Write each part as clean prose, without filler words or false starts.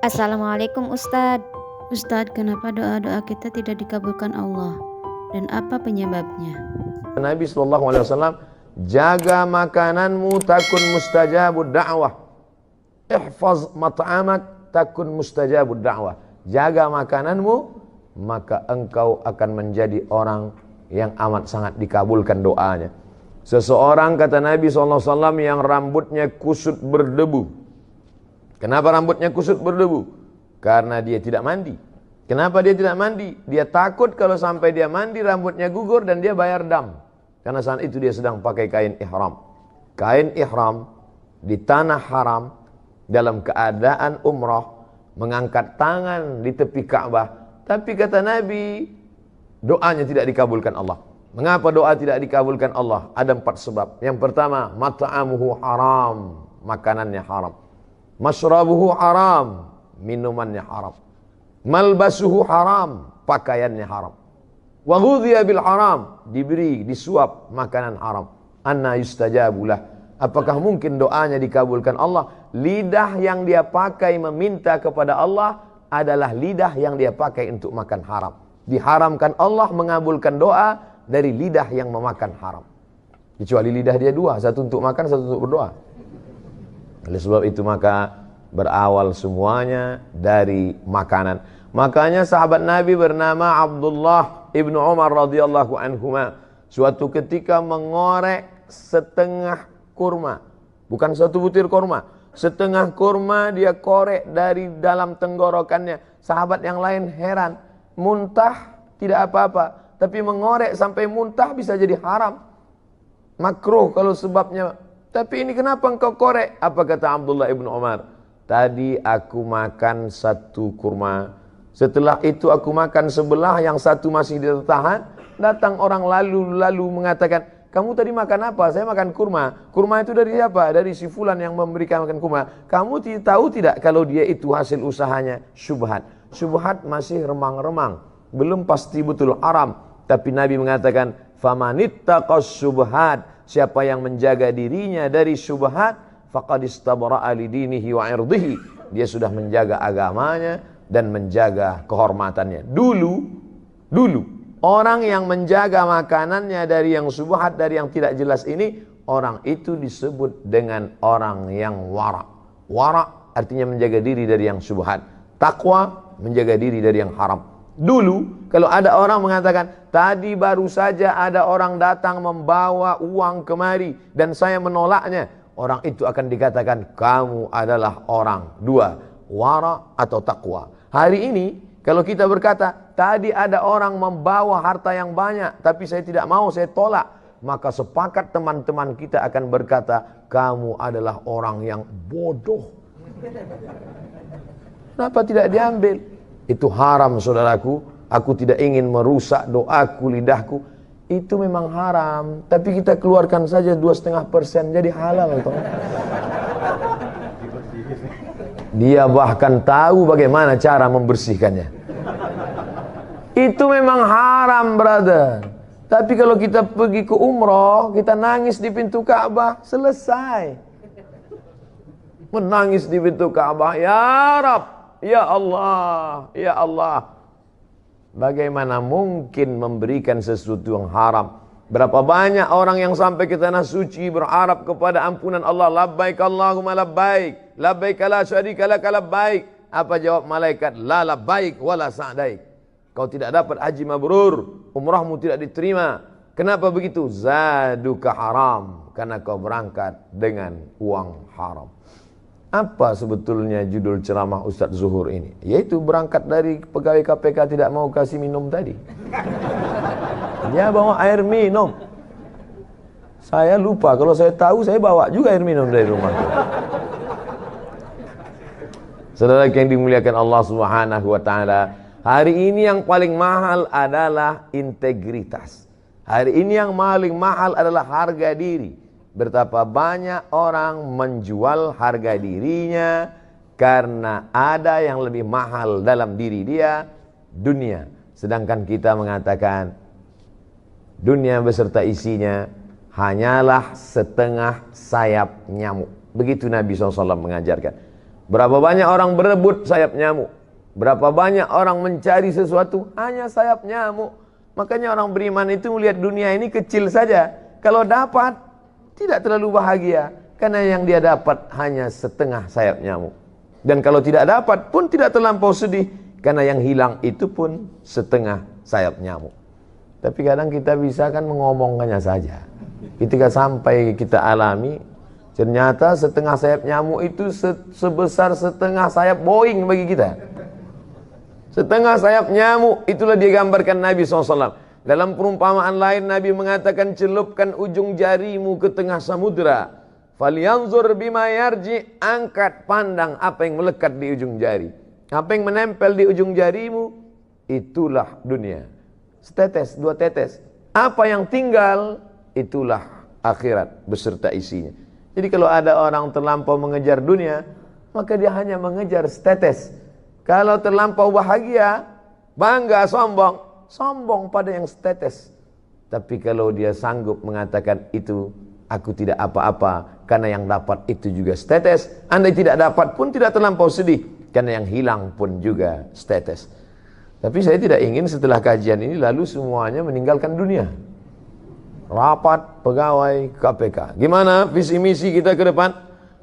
Assalamualaikum Ustadz. Ustadz, kenapa doa-doa kita tidak dikabulkan Allah? Dan apa penyebabnya? Nabi SAW, jaga makananmu takun mustajabud da'wah. Ihfaz mat'amak takun mustajabud da'wah. Jaga makananmu, maka engkau akan menjadi orang yang amat sangat dikabulkan doanya. Seseorang, kata Nabi SAW, yang rambutnya kusut berdebu. Kenapa rambutnya kusut berdebu? Karena dia tidak mandi. Kenapa dia tidak mandi? Dia takut kalau sampai dia mandi rambutnya gugur dan dia bayar dam. Karena saat itu dia sedang pakai kain ihram. Kain ihram di tanah haram dalam keadaan umrah, mengangkat tangan di tepi Ka'bah. Tapi kata Nabi, doanya tidak dikabulkan Allah. Mengapa doa tidak dikabulkan Allah? Ada 4 sebab. Yang pertama, mat'amuhu haram, makanannya haram. Masyrabuhu haram, minumannya haram. Malbasuhu haram, pakaiannya haram. Wa ghudhiya bil haram, diberi, disuap makanan haram. Anna yustajabulah. Apakah mungkin doanya dikabulkan Allah? Lidah yang dia pakai meminta kepada Allah adalah lidah yang dia pakai untuk makan haram. Diharamkan Allah mengabulkan doa dari lidah yang memakan haram. Kecuali lidah dia 2, satu untuk makan, satu untuk berdoa. Oleh sebab itu maka berawal semuanya dari makanan. Makanya sahabat Nabi bernama Abdullah ibnu Umar radhiyallahu anhuma suatu ketika mengorek setengah kurma, bukan satu butir kurma, setengah kurma dia korek dari dalam tenggorokannya. Sahabat yang lain heran, muntah tidak apa-apa, tapi mengorek sampai muntah bisa jadi haram, makruh kalau sebabnya. Tapi ini kenapa engkau korek? Apa kata Abdullah ibnu Umar? Tadi aku makan satu kurma, setelah itu aku makan sebelah, yang satu masih tertahan. Datang orang lalu mengatakan, kamu tadi makan apa? Saya makan kurma. Kurma itu dari siapa? Dari si fulan yang memberikan makan kurma. Kamu tahu tidak kalau dia itu hasil usahanya syubhat? Syubhat masih remang-remang, belum pasti betul haram. Tapi Nabi mengatakan, famanittaqas syubhat, siapa yang menjaga dirinya dari syubhat, faqad istabara'a lidinihi wa irdihi, dia sudah menjaga agamanya dan menjaga kehormatannya. Dulu orang yang menjaga makanannya dari yang syubhat, dari yang tidak jelas ini, orang itu disebut dengan orang yang wara'. Wara' artinya menjaga diri dari yang syubhat. Taqwa menjaga diri dari yang haram. Dulu kalau ada orang mengatakan, tadi baru saja ada orang datang membawa uang kemari dan saya menolaknya, orang itu akan dikatakan kamu adalah orang 2, wara atau takwa. Hari ini kalau kita berkata, tadi ada orang membawa harta yang banyak tapi saya tidak mau, saya tolak, maka sepakat teman-teman kita akan berkata, kamu adalah orang yang bodoh. Kenapa tidak diambil? Itu haram saudaraku. Aku tidak ingin merusak doaku, lidahku. Itu memang haram, tapi kita keluarkan saja 2,5% jadi halal toh. Dia bahkan tahu bagaimana cara membersihkannya. Itu memang haram, brother. Tapi kalau kita pergi ke umroh, kita nangis di pintu Ka'bah, selesai. Menangis di pintu Ka'bah, ya Rab, ya Allah, ya Allah. Bagaimana mungkin memberikan sesuatu yang haram? Berapa banyak orang yang sampai ke tanah suci berharap kepada ampunan Allah, labbaik Allahumma labbaik, labbaik la syarika lak labbaik. Apa jawab malaikat? La labbaik wala sa'daik. Kau tidak dapat haji mabrur, umrahmu tidak diterima. Kenapa begitu? Zaduka haram, karena kau berangkat dengan uang haram. Apa sebetulnya judul ceramah Ustadz Zuhur ini? Yaitu berangkat dari pegawai KPK tidak mau kasih minum tadi. Dia bawa air minum. Saya lupa, kalau saya tahu saya bawa juga air minum dari rumah. Saudara yang dimuliakan Allah Subhanahu wa taala, hari ini yang paling mahal adalah integritas. Hari ini yang paling mahal adalah harga diri. Betapa banyak orang menjual harga dirinya karena ada yang lebih mahal dalam diri dia, dunia. Sedangkan kita mengatakan dunia beserta isinya hanyalah setengah sayap nyamuk. Begitu Nabi SAW mengajarkan. Berapa banyak orang berebut sayap nyamuk. Berapa banyak orang mencari sesuatu hanya sayap nyamuk. Makanya orang beriman itu melihat dunia ini kecil saja. Kalau dapat, tidak terlalu bahagia. Karena yang dia dapat hanya setengah sayap nyamuk. Dan kalau tidak dapat pun tidak terlampau sedih. Karena yang hilang itu pun setengah sayap nyamuk. Tapi kadang kita bisa kan mengomongkannya saja. Ketika sampai kita alami, ternyata setengah sayap nyamuk itu sebesar setengah sayap Boeing bagi kita. Setengah sayap nyamuk, itulah digambarkan Nabi SAW. Dalam perumpamaan lain Nabi mengatakan, celupkan ujung jarimu ke tengah samudera. Falyanzur bima yarji, angkat pandang apa yang melekat di ujung jari. Apa yang menempel di ujung jarimu, itulah dunia. Setetes, dua tetes. Apa yang tinggal, itulah akhirat beserta isinya. Jadi kalau ada orang terlampau mengejar dunia, maka dia hanya mengejar setetes. Kalau terlampau bahagia, bangga, sombong pada yang setetes. Tapi kalau dia sanggup mengatakan itu, aku tidak apa-apa, karena yang dapat itu juga setetes. Andai tidak dapat pun tidak terlampau sedih, karena yang hilang pun juga setetes. Tapi saya tidak ingin setelah kajian ini lalu semuanya meninggalkan dunia. Rapat pegawai KPK. Gimana visi misi kita ke depan?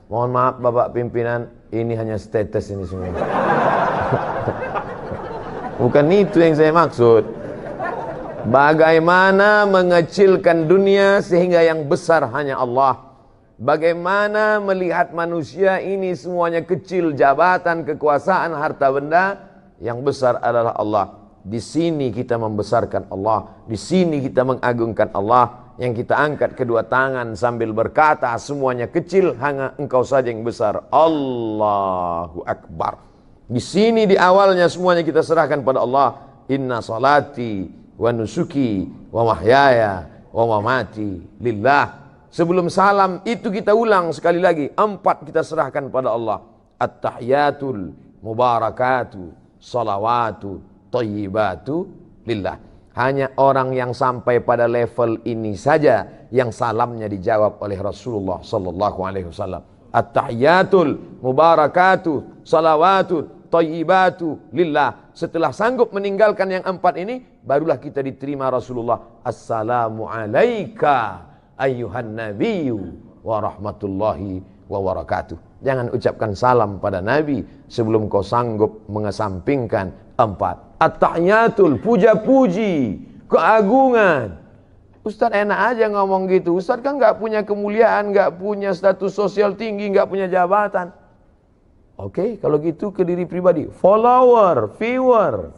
Mohon maaf Bapak pimpinan, ini hanya status ini semua. Bukan itu yang saya maksud. Bagaimana mengecilkan dunia sehingga yang besar hanya Allah. Bagaimana melihat manusia ini semuanya kecil, jabatan, kekuasaan, harta benda, yang besar adalah Allah. Di sini kita membesarkan Allah, di sini kita mengagungkan Allah. Yang kita angkat kedua tangan sambil berkata, semuanya kecil, hanya Engkau saja yang besar. Allahu Akbar. Di sini di awalnya semuanya kita serahkan pada Allah. Inna salati wa nusuki wa mahyaya wa mamati lillah. Sebelum salam itu kita ulang sekali lagi. 4 kita serahkan pada Allah. At-tahiyatul mubarakatu salawatu thayyibatu lillah. Hanya orang yang sampai pada level ini saja yang salamnya dijawab oleh Rasulullah sallallahu alaihi wasallam. At-tahiyatul mubarakatu salawatu thayyibatu lillah. Setelah sanggup meninggalkan yang 4 ini, barulah kita diterima Rasulullah. Assalamu alayka ayyuhan nabiyyu wa rahmatullahi wa barakatuh. Jangan ucapkan salam pada Nabi sebelum kau sanggup mengesampingkan 4. At-tahiyatul, puja-puji, keagungan. Ustaz enak aja ngomong gitu. Ustaz kan gak punya kemuliaan, gak punya status sosial tinggi, gak punya jabatan. Oke, kalau gitu ke diri pribadi. Follower, viewer.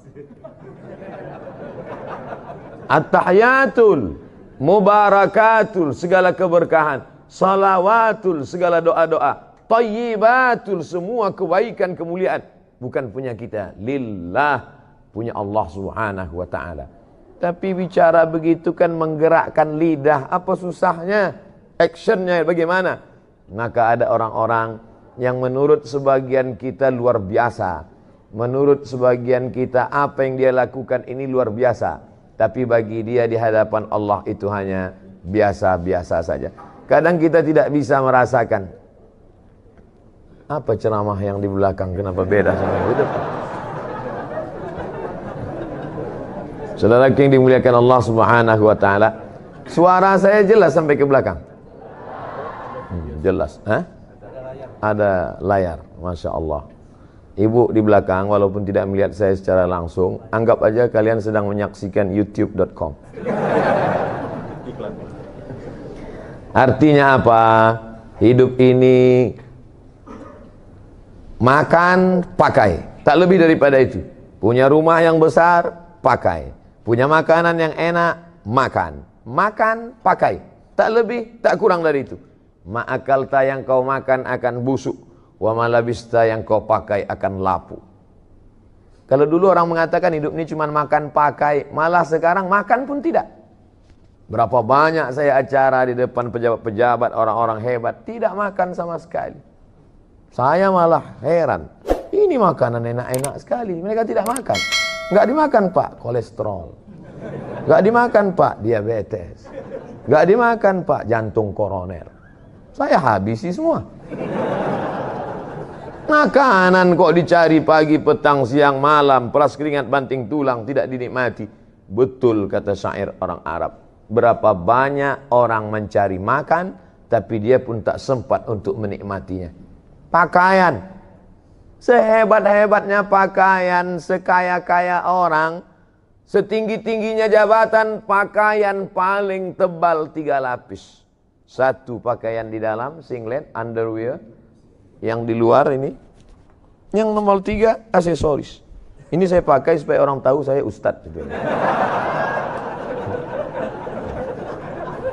At-tahiyatul, mubarakatul, segala keberkahan. Salawatul, segala doa-doa. Thayyibatul, semua kebaikan, kemuliaan. Bukan punya kita, lillah, punya Allah subhanahu wa ta'ala. Tapi bicara begitu kan menggerakkan lidah. Apa susahnya? Actionnya bagaimana? Maka ada orang-orang yang menurut sebagian kita luar biasa. Menurut sebagian kita apa yang dia lakukan ini luar biasa. Tapi bagi dia di hadapan Allah itu hanya biasa-biasa saja. Kadang kita tidak bisa merasakan. Apa ceramah yang di belakang? Kenapa beda sama yang di depan? Saudara yang dimuliakan Allah subhanahu wa ta'ala, suara saya jelas sampai ke belakang? Jelas. Ada layar. Masya Allah. Ibu di belakang walaupun tidak melihat saya secara langsung, anggap aja kalian sedang menyaksikan youtube.com. Artinya apa? Hidup ini makan, pakai. Tak lebih daripada itu. Punya rumah yang besar, pakai. Punya makanan yang enak, makan. Makan, pakai. Tak lebih, tak kurang dari itu. Ma'akalta yang kau makan akan busuk. Wa malabista yang kau pakai akan lapu. Kalau dulu orang mengatakan hidup ini cuma makan, pakai. Malah sekarang makan pun tidak. Berapa banyak saya acara di depan pejabat-pejabat, orang-orang hebat. Tidak makan sama sekali. Saya malah heran. Ini makanan enak-enak sekali. Mereka tidak makan. Enggak dimakan Pak, kolesterol. Enggak dimakan Pak, diabetes. Enggak dimakan Pak, jantung koroner. Saya habisi semua. Makanan kok dicari pagi, petang, siang, malam, peras keringat, banting tulang, tidak dinikmati. Betul kata syair orang Arab. Berapa banyak orang mencari makan, tapi dia pun tak sempat untuk menikmatinya. Pakaian, sehebat-hebatnya pakaian, sekaya-kaya orang, setinggi-tingginya jabatan, pakaian paling tebal 3 lapis. Satu pakaian di dalam, singlet, underwear. Yang di luar ini. Yang nomor 3, aksesoris. Ini saya pakai supaya orang tahu saya ustadz.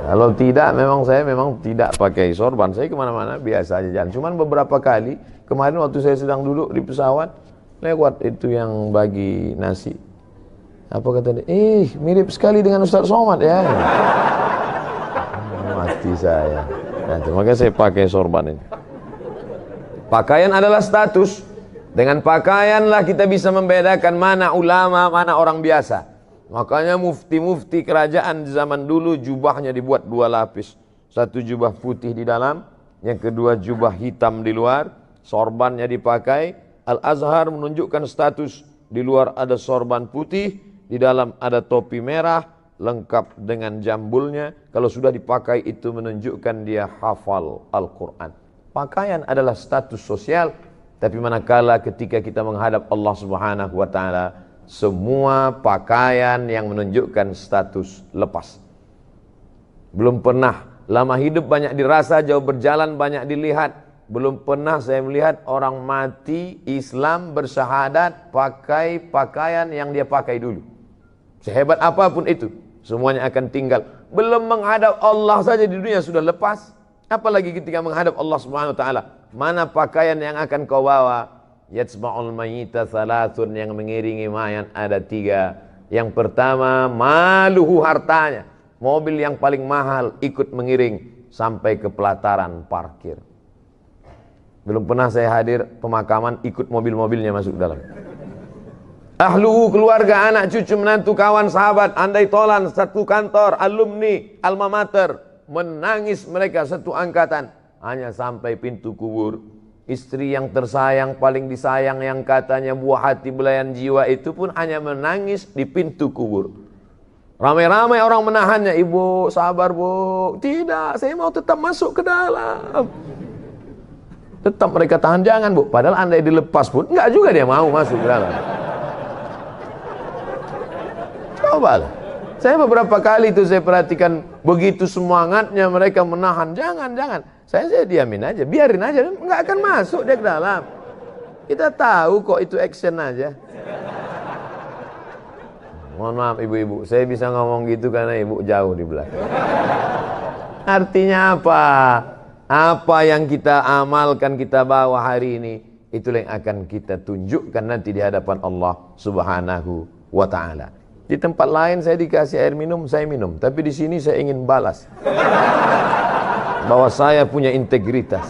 Kalau tidak, saya memang tidak pakai sorban. Saya kemana-mana biasa aja jalan. Cuman beberapa kali, kemarin waktu saya sedang duduk di pesawat, lewat itu yang bagi nasi. Apa kata dia? Mirip sekali dengan Ustadz Somad ya. Mati saya. Nah, makanya saya pakai sorban ini. Pakaian adalah status. Dengan pakaianlah kita bisa membedakan mana ulama, mana orang biasa. Makanya mufti-mufti kerajaan di zaman dulu jubahnya dibuat 2 lapis. Satu jubah putih di dalam, yang kedua jubah hitam di luar. Sorbannya dipakai. Al-Azhar menunjukkan status. Di luar ada sorban putih, di dalam ada topi merah, lengkap dengan jambulnya. Kalau sudah dipakai itu menunjukkan dia hafal Al-Quran. Pakaian adalah status sosial, tapi manakala ketika kita menghadap Allah Subhanahu wa taala, semua pakaian yang menunjukkan status lepas. Belum pernah lama hidup banyak dirasa, jauh berjalan banyak dilihat. Belum pernah saya melihat orang mati Islam bersyahadat pakai pakaian yang dia pakai dulu. Sehebat apapun itu, semuanya akan tinggal. Belum menghadap Allah saja di dunia sudah lepas. Apalagi ketika menghadap Allah Subhanahu wa taala, mana pakaian yang akan kau bawa? Yatsma'ul mayyita thalathun, yang mengiringi mayat ada 3. Yang pertama, maluhu, hartanya. Mobil yang paling mahal ikut mengiring sampai ke pelataran parkir. Belum pernah saya hadir pemakaman ikut mobil-mobilnya masuk dalam. Ahluhu, keluarga, anak, cucu, menantu, kawan, sahabat, andai tolan, satu kantor, alumni, alma mater. Menangis mereka satu angkatan, hanya sampai pintu kubur. Istri yang tersayang, paling disayang, yang katanya buah hati belayan jiwa, itu pun hanya menangis di pintu kubur. Ramai-ramai orang menahannya. Ibu sabar bu. Tidak, saya mau tetap masuk ke dalam. Tetap mereka tahan, jangan bu. Padahal andai dilepas pun enggak juga dia mau masuk ke dalam. Cobalah. Saya beberapa kali itu saya perhatikan, begitu semangatnya mereka menahan. Jangan. Saya diamin aja, biarin aja, nggak akan masuk dia ke dalam. Kita tahu kok itu action aja. Mohon maaf ibu-ibu, saya bisa ngomong gitu karena ibu jauh di belakang. Artinya apa? Apa yang kita amalkan, kita bawa hari ini, itulah yang akan kita tunjukkan nanti di hadapan Allah Subhanahu wa ta'ala. Di tempat lain saya dikasih air minum, saya minum. Tapi di sini saya ingin balas bahwa saya punya integritas.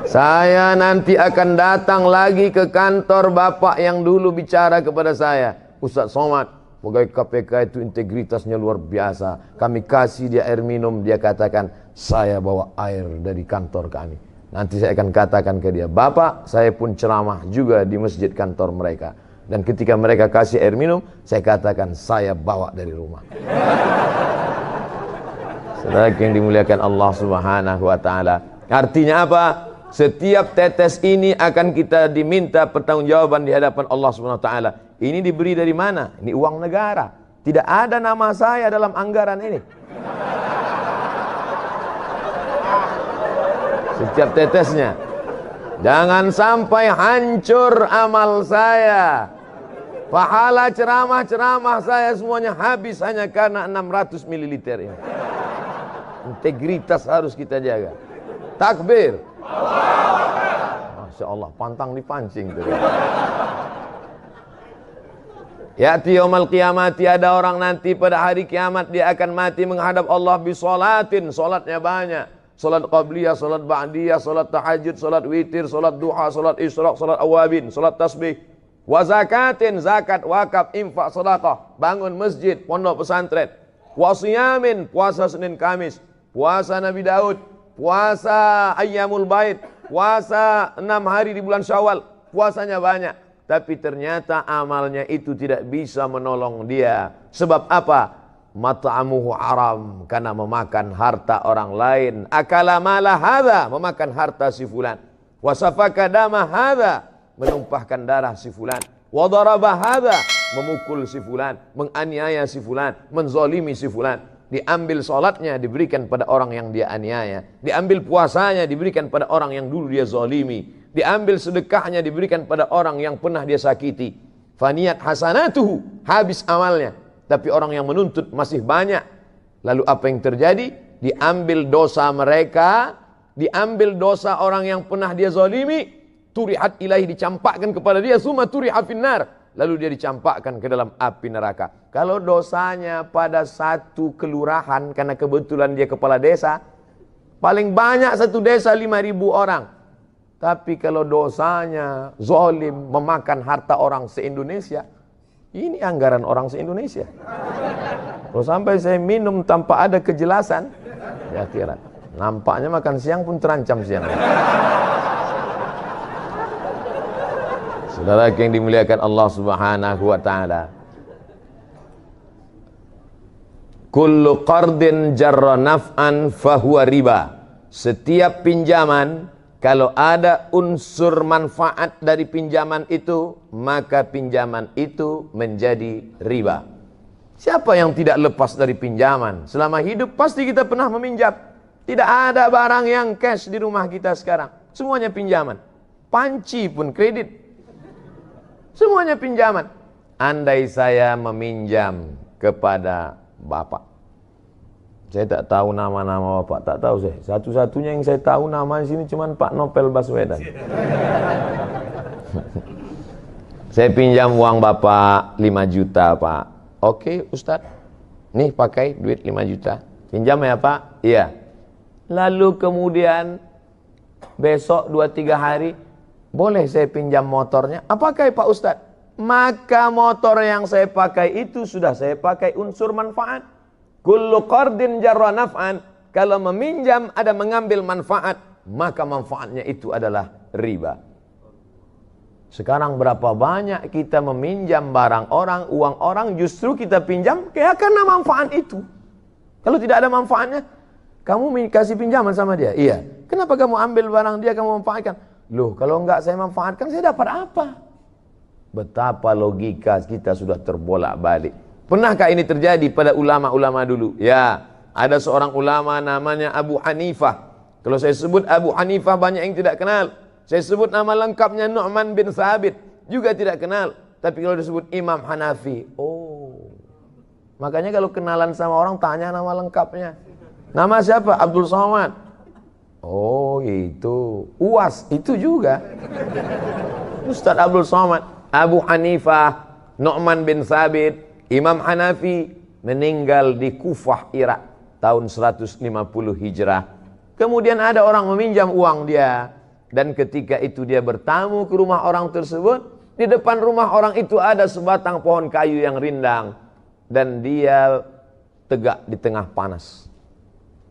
Saya nanti akan datang lagi ke kantor bapak yang dulu bicara kepada saya. Ustadz Somad, pegawai KPK itu integritasnya luar biasa. Kami kasih dia air minum, dia katakan, saya bawa air dari kantor kami. Nanti saya akan katakan ke dia, Bapak, saya pun ceramah juga di masjid kantor mereka. Dan ketika mereka kasih air minum, saya katakan, saya bawa dari rumah. Saudara yang dimuliakan Allah Subhanahu wa ta'ala. Artinya apa? Setiap tetes ini akan kita diminta pertanggungjawaban di hadapan Allah Subhanahu wa ta'ala. Ini diberi dari mana? Ini uang negara. Tidak ada nama saya dalam anggaran ini. Setiap tetesnya. Jangan sampai hancur amal saya. Pahala ceramah-ceramah saya semuanya habis hanya karena 600 ml ini. Integritas harus kita jaga. Takbir. Masya Allah, pantang dipancing. Ya'ti yaumal qiyamati, ada orang nanti pada hari kiamat dia akan mati menghadap Allah bisolatin, solatnya banyak. Salat qabliyah, salat ba'diyah, salat tahajud, salat witir, salat duha, salat isyraq, salat awabin, salat tasbih. Wa zakatin, zakat, wakaf, infak, sedekah, bangun masjid, pondok pesantren. Wa siyamin, puasa Senin Kamis, puasa Nabi Daud. puasa ayyamul bait, puasa 6 hari di bulan Syawal, puasanya banyak, tapi ternyata amalnya itu tidak bisa menolong dia. Sebab apa? Mat'amuhu haram, karena memakan harta orang lain. Akala mala hadza, memakan harta si fulan. Wa safaka dama hadza, menumpahkan darah si fulan. Wa daraba hadza, memukul si fulan, menganiaya si fulan, menzalimi si fulan. Diambil salatnya diberikan pada orang yang dia aniaya, diambil puasanya diberikan pada orang yang dulu dia zalimi, diambil sedekahnya diberikan pada orang yang pernah dia sakiti. Faniyat hasanatuhu, habis amalnya, tapi orang yang menuntut masih banyak. Lalu apa yang terjadi? Diambil dosa mereka, diambil dosa orang yang pernah dia zalimi, turihat ilahi, dicampakkan kepada dia, summa turiha finnar, lalu dia dicampakkan ke dalam api neraka. Kalau dosanya pada satu kelurahan, karena kebetulan dia kepala desa, paling banyak satu desa 5.000 orang. Tapi kalau dosanya zalim, memakan harta orang se-Indonesia, ini anggaran orang se-Indonesia. Kalau sampai saya minum tanpa ada kejelasan, ya akhirat. Nampaknya makan siang pun terancam siang. Saudara yang dimuliakan Allah Subhanahu wa taala. Kullu qardin jarra naf'an fahuwa riba. Setiap pinjaman kalau ada unsur manfaat dari pinjaman itu, maka pinjaman itu menjadi riba. Siapa yang tidak lepas dari pinjaman? Selama hidup pasti kita pernah meminjam. Tidak ada barang yang cash di rumah kita sekarang. Semuanya pinjaman. Panci pun kredit. Semuanya pinjaman. Andai saya meminjam kepada Bapak, saya tak tahu nama-nama Bapak, tak tahu saya. Satu-satunya yang saya tahu nama di sini cuma Pak Novel Baswedan. Saya pinjam uang Bapak 5 juta, Pak. Oke, Ustadz. Nih pakai duit 5 juta. Pinjam ya, Pak? Iya. Lalu kemudian besok 2-3 hari, boleh saya pinjam motornya? Apakah Pak Ustadz? Maka motor yang saya pakai itu sudah saya pakai unsur manfaat. Kullu qardin jarra naf'an. Kalau meminjam ada mengambil manfaat, maka manfaatnya itu adalah riba. Sekarang berapa banyak kita meminjam barang orang, uang orang, justru kita pinjam karena manfaat itu. Kalau tidak ada manfaatnya, kamu kasih pinjaman sama dia. Iya. Kenapa kamu ambil barang dia, kamu manfaatkan? Loh, kalau enggak saya manfaatkan, saya dapat apa? Betapa logika kita sudah terbolak-balik. Pernahkah ini terjadi pada ulama-ulama dulu? Ya, ada seorang ulama namanya Abu Hanifah. Kalau saya sebut Abu Hanifah banyak yang tidak kenal. Saya sebut nama lengkapnya Nu'man bin Thabit, juga tidak kenal. Tapi kalau disebut Imam Hanafi, oh. Makanya kalau kenalan sama orang tanya nama lengkapnya. Nama siapa? Abdul Somad. Oh itu. UAS itu juga. Ustaz Abdul Somad. Abu Hanifah, Nu'man bin Thabit, Imam Hanafi meninggal di Kufah, Irak tahun 150 Hijrah. Kemudian ada orang meminjam uang dia, dan ketika itu dia bertamu ke rumah orang tersebut. Di depan rumah orang itu ada sebatang pohon kayu yang rindang, dan dia tegak di tengah panas.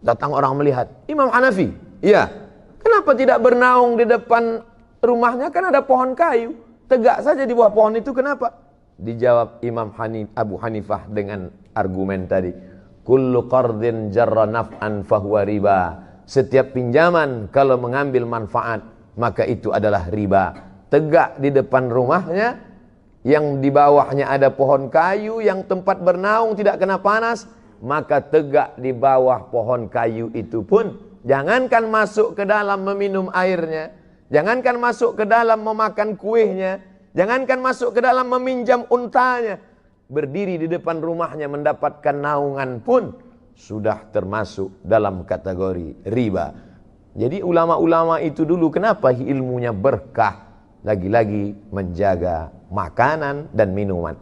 Datang orang melihat, Imam Hanafi, iya, kenapa tidak bernaung di depan rumahnya? Kan ada pohon kayu, tegak saja di bawah pohon itu, kenapa? Dijawab Abu Hanifah dengan argumen tadi, kullu qardin jarra naf'an fahuwa riba. Setiap pinjaman kalau mengambil manfaat, maka itu adalah riba. Tegak di depan rumahnya, yang di bawahnya ada pohon kayu, yang tempat bernaung tidak kena panas, maka tegak di bawah pohon kayu itu pun, jangankan masuk ke dalam meminum airnya, jangankan masuk ke dalam memakan kuihnya, jangankan masuk ke dalam meminjam untanya, berdiri di depan rumahnya mendapatkan naungan pun sudah termasuk dalam kategori riba. Jadi ulama-ulama itu dulu kenapa ilmunya berkah? Lagi-lagi menjaga makanan dan minuman.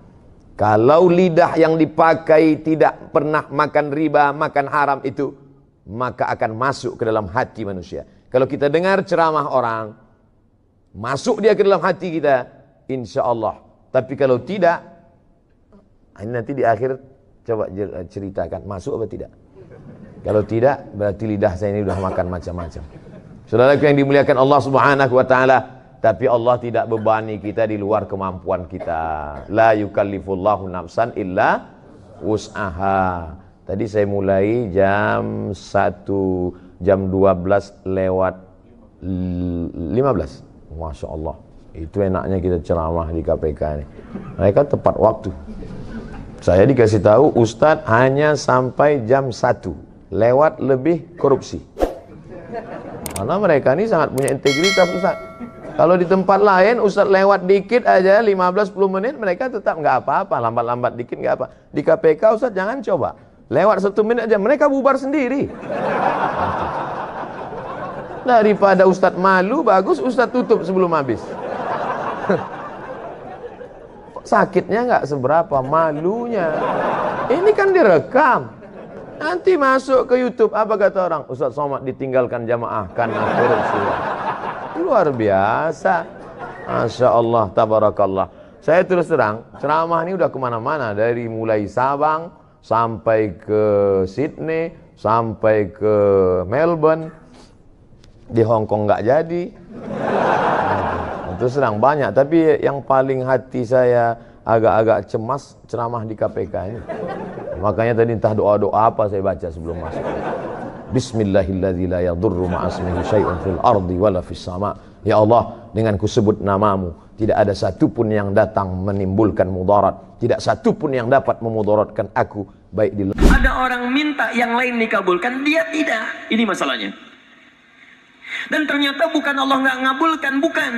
Kalau lidah yang dipakai tidak pernah makan riba, makan haram itu, maka akan masuk ke dalam hati manusia. Kalau kita dengar ceramah orang, masuk dia ke dalam hati kita, insya Allah. Tapi kalau tidak, ini nanti di akhir coba ceritakan masuk apa tidak. Kalau tidak, berarti lidah saya ini sudah makan macam-macam. Saudaraku yang dimuliakan Allah Subhanahu wa taala, tapi Allah tidak bebani kita di luar kemampuan kita. La yukallifullahu nafsan illa wus'aha. Tadi saya mulai jam 12 lewat 15. Masya Allah. Itu enaknya kita ceramah di KPK ini. Mereka tepat waktu. Saya dikasih tahu Ustadz hanya sampai jam 1 lewat lebih korupsi. Karena mereka ini sangat punya integritas Ustadz. Kalau di tempat lain Ustadz lewat dikit aja 15-10 menit mereka tetap nggak apa-apa, lambat-lambat dikit nggak apa. Di KPK Ustadz jangan coba. Lewat 1 menit aja mereka bubar sendiri. Daripada Ustadz malu, bagus Ustadz tutup sebelum habis. Sakitnya nggak seberapa, malunya. Ini kan direkam. Nanti masuk ke YouTube, apa kata orang? Ustadz Somad ditinggalkan jamaah karena korupsi. Luar biasa. Masya Allah, tabarakallah. Saya terus terang, ceramah ini udah kemana-mana. Dari mulai Sabang, sampai ke Sydney, sampai ke Melbourne. Di Hong Kong nggak jadi. Terus terang banyak, tapi yang paling hati saya agak-agak cemas ceramah di KPK ini. Makanya tadi entah doa-doa apa saya baca sebelum masuk. Bismillahilladzi la yadurru ma'asmihi syai'un fil ardi wala fis sama. Ya Allah, dengan kusebut namamu, tidak ada satupun yang datang menimbulkan mudarat, tidak satupun yang dapat memudaratkan aku, baik di. Ada orang minta yang lain dikabulkan, dia tidak. Ini masalahnya. Dan ternyata bukan Allah nggak ngabulkan, bukan.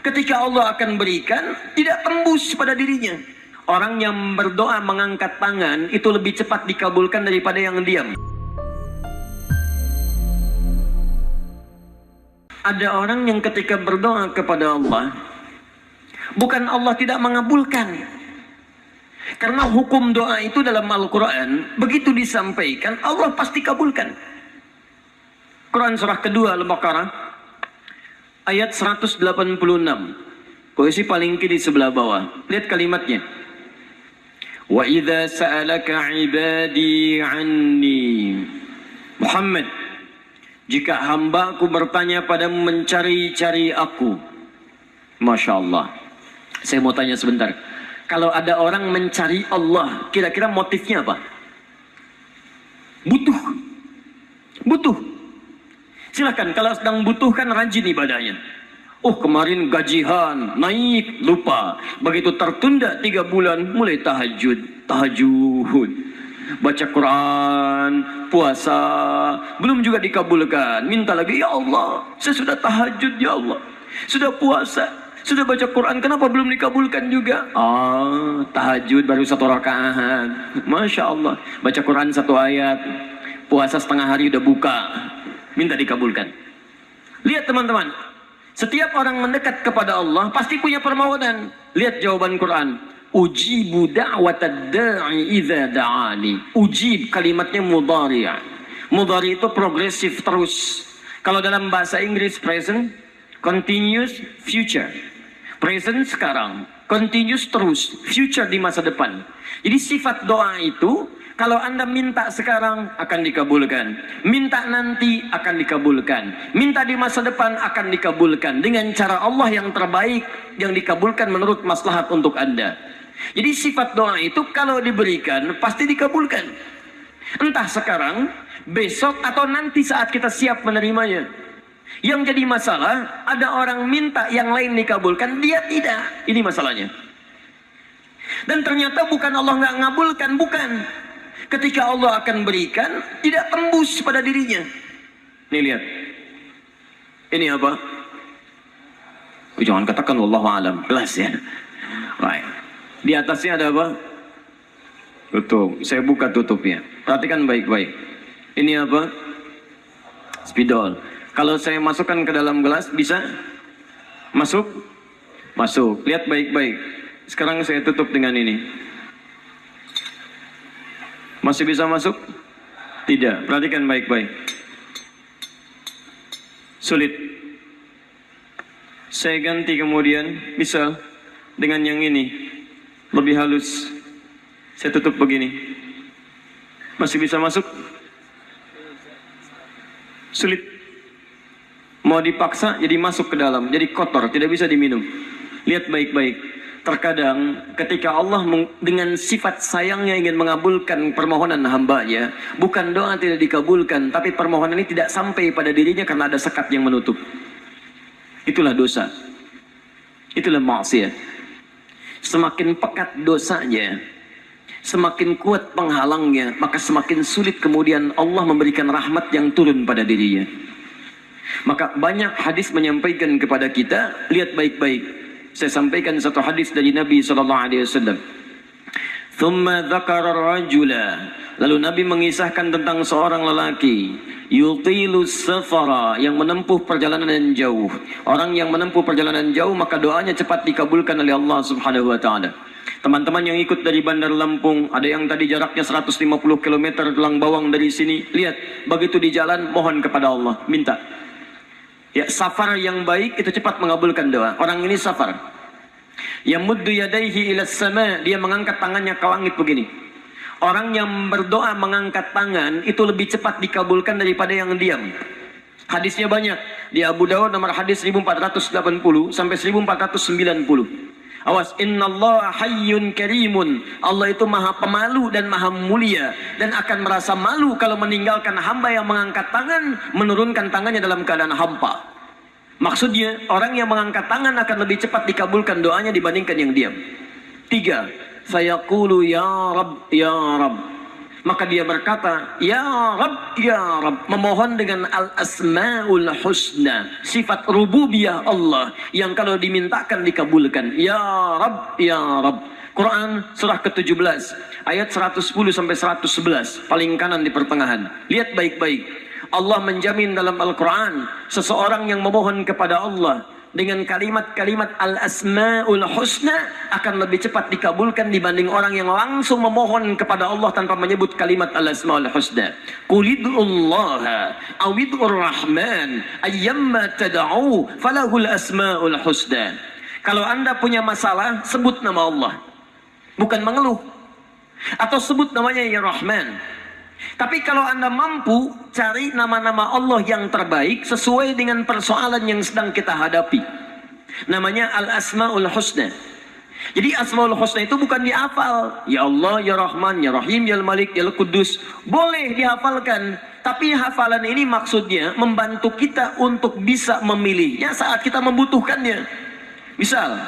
Ketika Allah akan berikan, tidak tembus pada dirinya. Orang yang berdoa mengangkat tangan itu lebih cepat dikabulkan daripada yang diam. Ada orang yang ketika berdoa kepada Allah, bukan Allah tidak mengabulkan. Karena hukum doa itu dalam Al-Quran, begitu disampaikan, Allah pasti kabulkan. Quran surah kedua Al-Baqarah ayat 186. Posisi paling kiri sebelah bawah. Lihat kalimatnya. Wa idza sa'alaka 'ibadi 'anni. Muhammad, jika hamba-Ku bertanya padamu mencari-cari aku. Masya Allah. Saya mau tanya sebentar. Kalau ada orang mencari Allah, kira-kira motifnya apa? Butuh. Butuh. Silakan, kalau sedang butuhkan rajin ibadahnya. Oh, kemarin gajian naik, lupa. Begitu tertunda 3 bulan, mulai tahajud. Baca Quran, puasa, belum juga dikabulkan. Minta lagi, ya Allah, saya sudah tahajud, ya Allah. Sudah puasa, sudah baca Quran, kenapa belum dikabulkan juga? Tahajud baru 1 rakaat. Masya Allah, baca Quran 1 ayat, puasa setengah hari udah buka. Minta dikabulkan. Lihat teman-teman, setiap orang mendekat kepada Allah pasti punya permohonan. Lihat jawaban Quran. Ujibu da'watad da'i idza da'ani. Ujib kalimatnya mudhari'. Mudhari' itu progresif terus. Kalau dalam bahasa Inggris present, continuous, future. Present sekarang, continuous terus, future di masa depan. Jadi sifat doa itu, kalau Anda minta sekarang akan dikabulkan, minta nanti akan dikabulkan, minta di masa depan akan dikabulkan dengan cara Allah yang terbaik yang dikabulkan menurut maslahat untuk Anda. Jadi sifat doa itu kalau diberikan pasti dikabulkan. Entah sekarang, besok atau nanti saat kita siap menerimanya. Yang jadi masalah, ada orang minta yang lain dikabulkan, dia tidak. Ini masalahnya. Dan ternyata bukan Allah nggak ngabulkan, bukan. Ketika Allah akan berikan, tidak tembus pada dirinya. Nih lihat. Ini apa? Jangan katakan wallahu alam. Jelas ya. Right. Di atasnya ada apa? Tutup. Saya buka tutupnya. Perhatikan baik-baik. Ini apa? Spidol. Kalau saya masukkan ke dalam gelas, bisa? Masuk? Masuk. Lihat baik-baik. Sekarang saya tutup dengan ini. Masih bisa masuk? Tidak. Perhatikan baik-baik. Sulit. Saya ganti kemudian. Bisa. Dengan yang ini. Lebih halus. Saya tutup begini. Masih bisa masuk? sulit. Mau dipaksa jadi masuk ke dalam, jadi kotor, tidak bisa diminum. Lihat baik-baik. Terkadang ketika Allah dengan sifat sayangnya ingin mengabulkan permohonan hambanya, bukan doa tidak dikabulkan, tapi permohonan ini tidak sampai pada dirinya karena ada sekat yang menutup. Itulah dosa. Itulah maksiat. Semakin pekat dosanya, semakin kuat penghalangnya, maka semakin sulit kemudian Allah memberikan rahmat yang turun pada dirinya. Maka banyak hadis menyampaikan kepada kita, lihat baik-baik. Saya sampaikan satu hadis dari Nabi SAW. Thumma dzakara rajula. Lalu Nabi mengisahkan tentang seorang lelaki, yutilu safara, yang menempuh perjalanan yang jauh. Orang yang menempuh perjalanan jauh, maka doanya cepat dikabulkan oleh Allah Subhanahu wa taala. Teman-teman yang ikut dari Bandar Lampung, ada yang tadi jaraknya 150 km Tulang Bawang dari sini. Lihat, begitu di jalan mohon kepada Allah, minta. Ya, safar yang baik itu cepat mengabulkan doa. Orang ini safar. Yamuddu yadaihi ila sama, dia mengangkat tangannya ke langit begini. Orang yang berdoa mengangkat tangan itu lebih cepat dikabulkan daripada yang diam. Hadisnya banyak. Di Abu Dawud nomor hadis 1480 sampai 1490. Awas, innallaha hayyun karimun. Allah itu maha pemalu dan maha mulia, dan akan merasa malu kalau meninggalkan hamba yang mengangkat tangan, menurunkan tangannya dalam keadaan hampa. Maksudnya, orang yang mengangkat tangan akan lebih cepat dikabulkan doanya dibandingkan yang diam. 3. Fayaqulu ya Rabb, ya Rabb. Maka dia berkata, ya Rabb, ya Rabb, memohon dengan al-asma'ul husna, sifat rububiyah Allah yang kalau dimintakan dikabulkan. Ya Rabb, ya Rabb. Quran surah ke-17 ayat 110 sampai 111, paling kanan di pertengahan. Lihat baik-baik. Allah menjamin dalam Al-Quran, seseorang yang memohon kepada Allah dengan kalimat-kalimat al-asma'ul husna akan lebih cepat dikabulkan dibanding orang yang langsung memohon kepada Allah tanpa menyebut kalimat al-asma'ul husna. Qulid'ullaha awid'ur rahman ayyamma tada'u falahul asma'ul husna. Kalau Anda punya masalah, sebut nama Allah, bukan mengeluh. Atau sebut namanya ya Rahman. Tapi kalau Anda mampu, cari nama-nama Allah yang terbaik sesuai dengan persoalan yang sedang kita hadapi. Namanya Al-Asma'ul Husna. Jadi Asma'ul Husna itu bukan dihafal. Ya Allah, Ya Rahman, Ya Rahim, Ya Malik, Ya Qudus. Boleh dihafalkan. Tapi hafalan ini maksudnya membantu kita untuk bisa memilihnya saat kita membutuhkannya. Misal,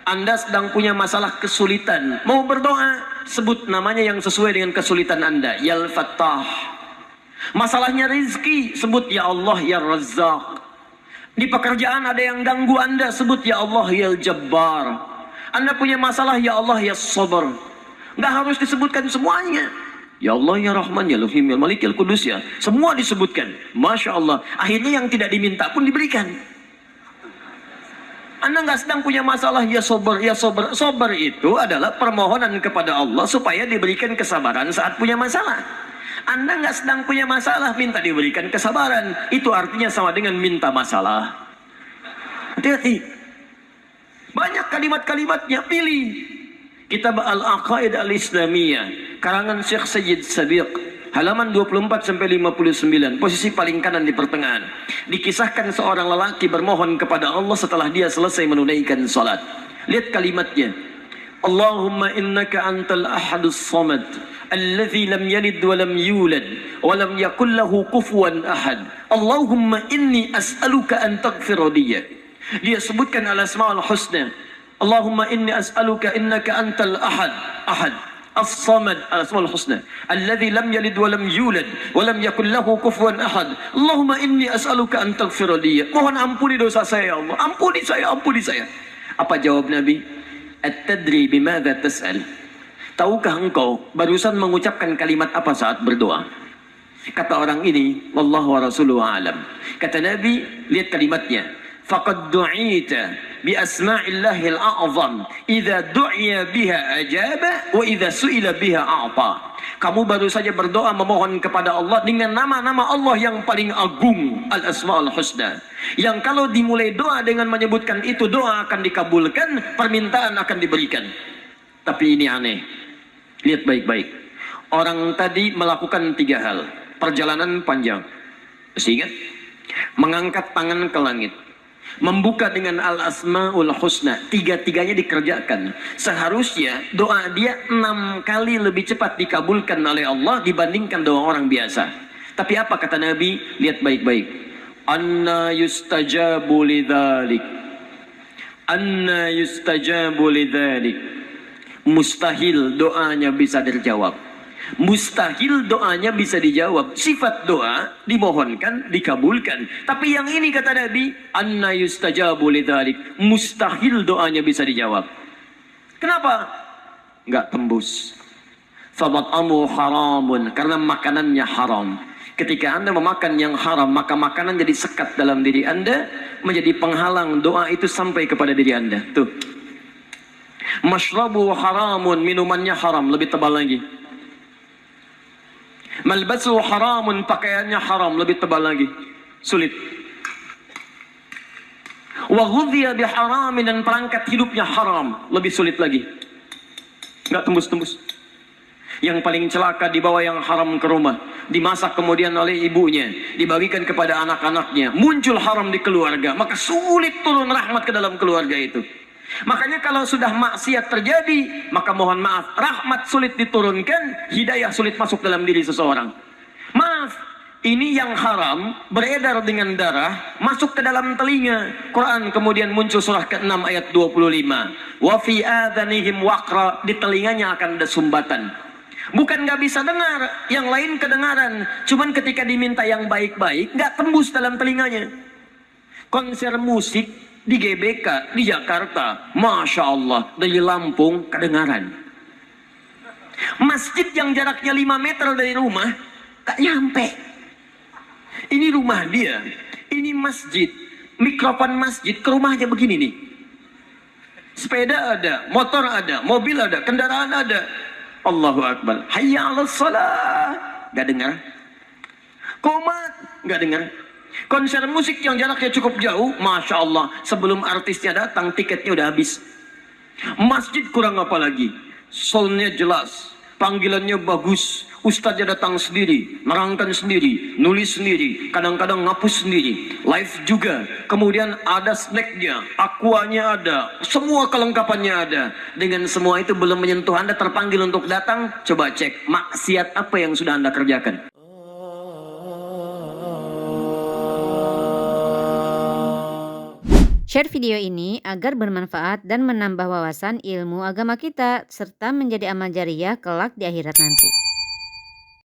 Anda sedang punya masalah kesulitan, mau berdoa, sebut namanya yang sesuai dengan kesulitan Anda. Ya Al-Fattah. Masalahnya rezeki, sebut ya Allah ya Razzaq. Di pekerjaan ada yang ganggu Anda, sebut ya Allah ya Jabbar. Anda punya masalah, ya Allah ya Sabar. Nggak harus disebutkan semuanya. Ya Allah ya Rahman, ya Rahim, ya Malik, ya Qudus, ya. Semua disebutkan. Masya Allah. Akhirnya yang tidak diminta pun diberikan. Anda nggak sedang punya masalah, ya Sabar, ya Sabar. Sabar itu adalah permohonan kepada Allah supaya diberikan kesabaran saat punya masalah. Anda nggak sedang punya masalah, minta diberikan kesabaran. Itu artinya sama dengan minta masalah. Hati-hati. Banyak kalimat-kalimatnya, pilih. Kitab Al-Aqaid Al-Islamiyah, karangan Syekh Sayyid Sabiq, halaman 24 sampai 59, posisi paling kanan di pertengahan. Dikisahkan seorang lelaki bermohon kepada Allah setelah dia selesai menunaikan salat. Lihat kalimatnya. Allahumma innaka antal ahadus samad, alladzi lam yalid wa lam yulad wa lam yakul lahu kufuwan ahad. Allahumma inni as'aluka an taghfira li. Dia sebutkan al-asmaul husna. Allahumma inni as'aluka innaka antal ahad, ahad. As-Samad, al-Asmaul Husna, alladzi lam yalid wa lam yulad wa lam yakul lahu kufuwan ahad. Allahumma inni as'aluka an taghfira li. Mohon ampuni dosa saya ya Allah. Ampuni saya, ampuni saya. Apa jawab Nabi? At-tadri bimadza tas'al? Tahukah engkau barusan mengucapkan kalimat apa saat berdoa? Kata orang ini, wallahu wa rasuluhu a'lam. Kata Nabi, lihat kalimatnya. Faqad du'ita bi asma'illahil a'zam, idza du'iya biha ajaba wa idza su'ila biha a'ta. Kamu baru saja berdoa memohon kepada Allah dengan nama-nama Allah yang paling agung, al-asma'ul husna, yang kalau dimulai doa dengan menyebutkan itu, doa akan dikabulkan, permintaan akan diberikan. Tapi ini aneh. Lihat baik-baik. Orang tadi melakukan 3 hal. Perjalanan panjang, Masih ingat? Mengangkat tangan ke langit, membuka dengan al-asmaul husna, tiga-tiganya dikerjakan. Seharusnya doa dia 6 kali lebih cepat dikabulkan oleh Allah dibandingkan doa orang biasa. Tapi apa kata Nabi? Lihat baik-baik. Anna yustajabu lidzalik. Anna yustajabu lidzalik. Mustahil doanya bisa terjawab. Mustahil doanya bisa dijawab. Sifat doa dimohonkan, dikabulkan. Tapi yang ini kata Nabi, anna yustajabu lidzalik. Mustahil doanya bisa dijawab. Kenapa? Enggak tembus. Famat'amu haramun, karena makanannya haram. Ketika Anda memakan yang haram, maka makanan jadi sekat dalam diri Anda, menjadi penghalang doa itu sampai kepada diri Anda. Tuh. Mashrabu haramun, minumannya haram, lebih tebal lagi. Malbasu haramun, pakaiannya haram, lebih tebal lagi. Sulit. Wa ghudhiya biharamin, dan perangkat hidupnya haram, lebih sulit lagi. Enggak tembus-tembus. Yang paling celaka dibawa yang haram ke rumah, dimasak kemudian oleh ibunya, dibagikan kepada anak-anaknya, muncul haram di keluarga, maka sulit turun rahmat ke dalam keluarga itu. Makanya kalau sudah maksiat terjadi, maka mohon maaf, rahmat sulit diturunkan, hidayah sulit masuk dalam diri seseorang. Maaf, ini yang haram beredar dengan darah masuk ke dalam telinga. Quran kemudian muncul surah ke-6 ayat 25. Wa fi adhanihim waqra, di telinganya akan ada sumbatan. Bukan nggak bisa dengar, yang lain kedengaran. Cuman ketika diminta yang baik-baik, nggak tembus dalam telinganya. Konser musik di GBK, di Jakarta, Masya Allah, dari Lampung kedengaran. Masjid yang jaraknya 5 meter dari rumah, gak nyampe. Ini rumah dia, ini masjid, mikrofon masjid ke rumahnya begini nih. Sepeda ada, motor ada, mobil ada, kendaraan ada. Allahu Akbar, hayya 'alas shalah, gak dengar. Qomat, gak dengar. Konser musik yang jaraknya cukup jauh, Masya Allah, sebelum artisnya datang tiketnya udah habis. Masjid kurang apa lagi, soundnya jelas, panggilannya bagus, ustadznya datang sendiri, nerangkan sendiri, nulis sendiri, kadang-kadang ngapus sendiri, live juga, kemudian ada snacknya, aquanya ada, semua kelengkapannya ada. Dengan semua itu belum menyentuh Anda terpanggil untuk datang, coba cek maksiat apa yang sudah Anda kerjakan. Share video ini agar bermanfaat dan menambah wawasan ilmu agama kita serta menjadi amal jariah kelak di akhirat nanti.